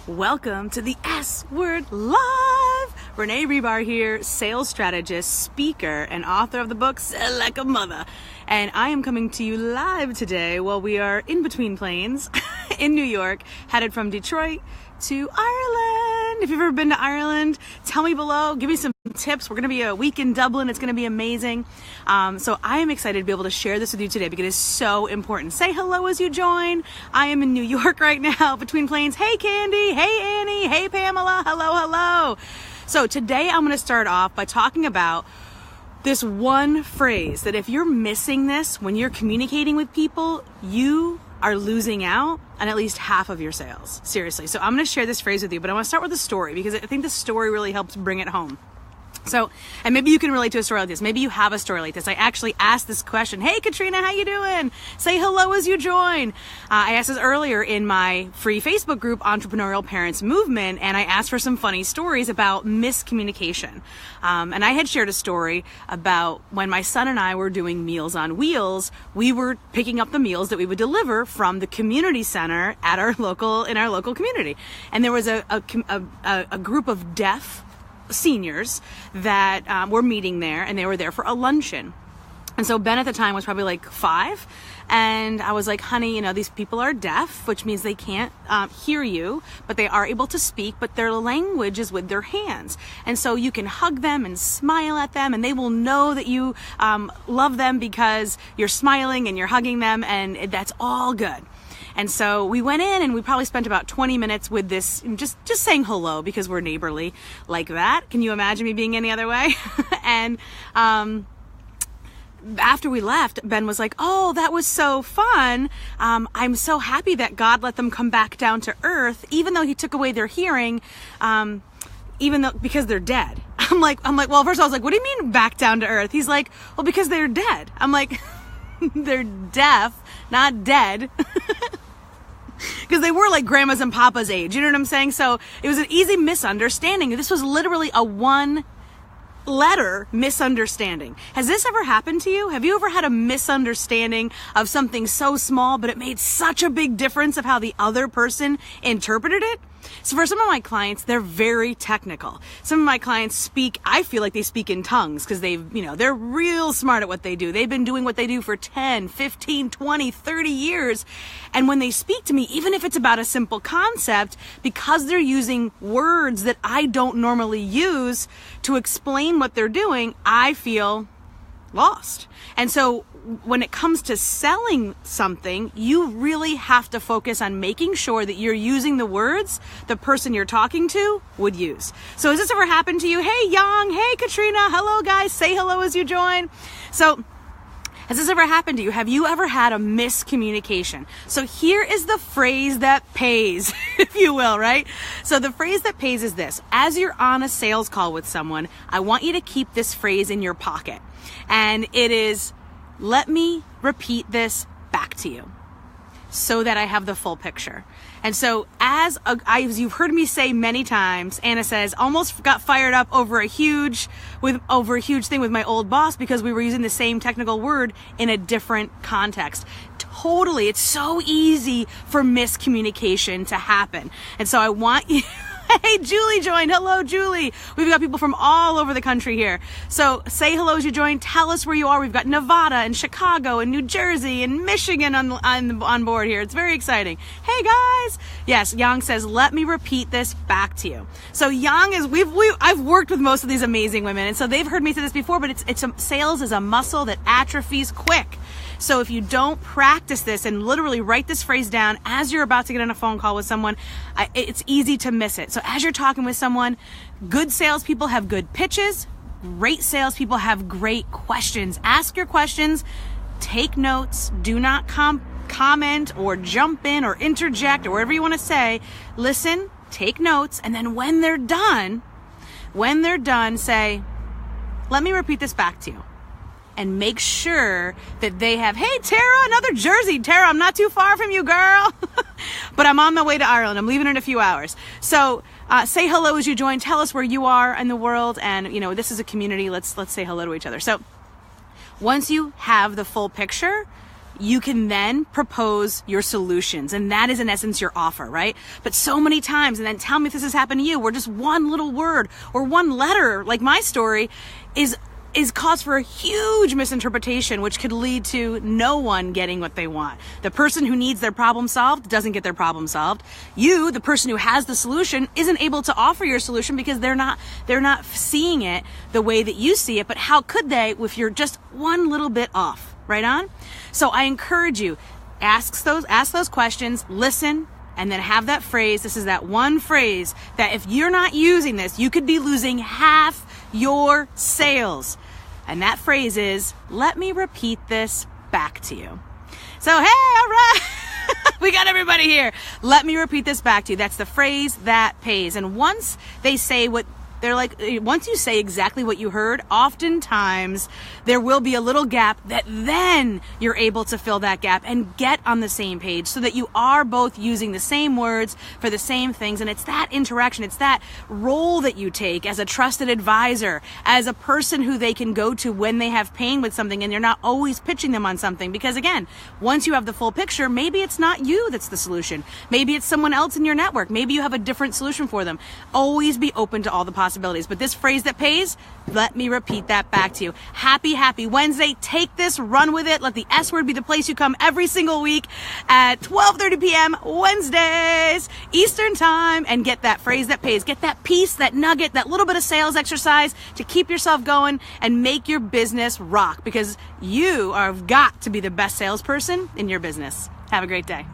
Welcome to the S Word Live. Renee Hribar here, sales strategist, speaker, and author of the book Sell Like a Mother. And I am coming to you live today while we are in between planes in New York, headed from Detroit to Ireland. If you've ever been to Ireland, tell me below, give me some tips. We're going to be a week in Dublin. It's going to be amazing. So I am excited to be able to share this with you today because it is so important. Say hello as you join. I am in New York right now between planes. Hey Candy, hey Annie, hey Pamela, hello. So today I'm going to start off by talking about this one phrase that if you're missing this when you're communicating with people, you are losing out on at least half of your sales. Seriously. So I'm going to share this phrase with you, but I want to start with a story because I think the story really helps bring it home. So, and maybe you can relate to a story like this. Maybe you have a story like this. I actually asked this question. Hey, Katrina, how you doing? Say hello as you join. I asked this earlier in my free Facebook group, Entrepreneurial Parents Movement, and I asked for some funny stories about miscommunication. And I had shared a story about when my son and I were doing Meals on Wheels, we were picking up the meals that we would deliver from the community center in our local community. And there was a group of deaf seniors that were meeting there, and they were there for a luncheon. And so Ben at the time was probably like 5, and I was like, honey, these people are deaf, which means they can't hear you, but they are able to speak, but their language is with their hands. And so you can hug them and smile at them, and they will know that you love them because you're smiling and you're hugging them, and that's all good. And so we went in and we probably spent about 20 minutes with this, just saying hello because we're neighborly like that. Can you imagine me being any other way? And after we left, Ben was like, oh, that was so fun. I'm so happy that God let them come back down to earth, even though he took away their hearing, because they're dead. I'm like, well, first I was like, what do you mean back down to earth? He's like, well, because they're dead. I'm like, they're deaf, not dead. Because they were like grandma's and papa's age, you know what I'm saying? So it was an easy misunderstanding. This was literally a one-letter misunderstanding. Has this ever happened to you? Have you ever had a misunderstanding of something so small, but it made such a big difference of how the other person interpreted it? So for some of my clients, they're very technical. Some of my clients I feel like they speak in tongues because they're real smart at what they do. They've been doing what they do for 10, 15, 20, 30 years. And when they speak to me, even if it's about a simple concept, because they're using words that I don't normally use to explain what they're doing, I feel lost. And so when it comes to selling something, you really have to focus on making sure that you're using the words the person you're talking to would use. So has this ever happened to you? Hey, Yang. Hey, Katrina. Hello, guys. Say hello as you join. So has this ever happened to you? Have you ever had a miscommunication? So here is the phrase that pays, if you will, right? So the phrase that pays is this. As you're on a sales call with someone, I want you to keep this phrase in your pocket. And it is, let me repeat this back to you so that I have the full picture. And so as you've heard me say many times, Anna says, almost got fired up over a huge thing with my old boss because we were using the same technical word in a different context. Totally. It's so easy for miscommunication to happen. And so I want you... Hey, Julie joined. Hello, Julie. We've got people from all over the country here. So say hello as you join. Tell us where you are. We've got Nevada and Chicago and New Jersey and Michigan on board here. It's very exciting. Hey, guys. Yes, Yang says, let me repeat this back to you. So Yang is, I've worked with most of these amazing women, and so they've heard me say this before, but sales is a muscle that atrophies quick. So if you don't practice this and literally write this phrase down as you're about to get on a phone call with someone, it's easy to miss it. So as you're talking with someone, good salespeople have good pitches. Great salespeople have great questions. Ask your questions. Take notes. Do not comment or jump in or interject or whatever you want to say. Listen, take notes, and then when they're done, say, let me repeat this back to you. And make sure that they have, hey, Tara, another Jersey. Tara, I'm not too far from you, girl. But I'm on my way to Ireland. I'm leaving in a few hours. So say hello as you join. Tell us where you are in the world. And, this is a community. Let's say hello to each other. So once you have the full picture, you can then propose your solutions. And that is in essence your offer, right? But so many times, and then tell me if this has happened to you, where just one little word or one letter, like my story, is cause for a huge misinterpretation, which could lead to no one getting what they want. The person who needs their problem solved doesn't get their problem solved. You, the person who has the solution, isn't able to offer your solution because they're not seeing it the way that you see it. But how could they if you're just one little bit off, right on? So I encourage you, ask those questions, listen, and then have that phrase. This is that one phrase that if you're not using this, you could be losing half your sales. And that phrase is, let me repeat this back to you. So, hey, all right. We got everybody here. Let me repeat this back to you. That's the phrase that pays. And once they say once you say exactly what you heard, oftentimes there will be a little gap that then you're able to fill that gap and get on the same page so that you are both using the same words for the same things. And it's that interaction, it's that role that you take as a trusted advisor, as a person who they can go to when they have pain with something, and you're not always pitching them on something. Because again, once you have the full picture, maybe it's not you that's the solution. Maybe it's someone else in your network. Maybe you have a different solution for them. Always be open to all the possibilities. But this phrase that pays, let me repeat that back to you. Happy Wednesday. Take this, run with it. Let the S word be the place you come every single week at 12:30 p.m. Wednesdays, Eastern time, and get that phrase that pays. Get that piece, that nugget, that little bit of sales exercise to keep yourself going and make your business rock, because you have got to be the best salesperson in your business. Have a great day.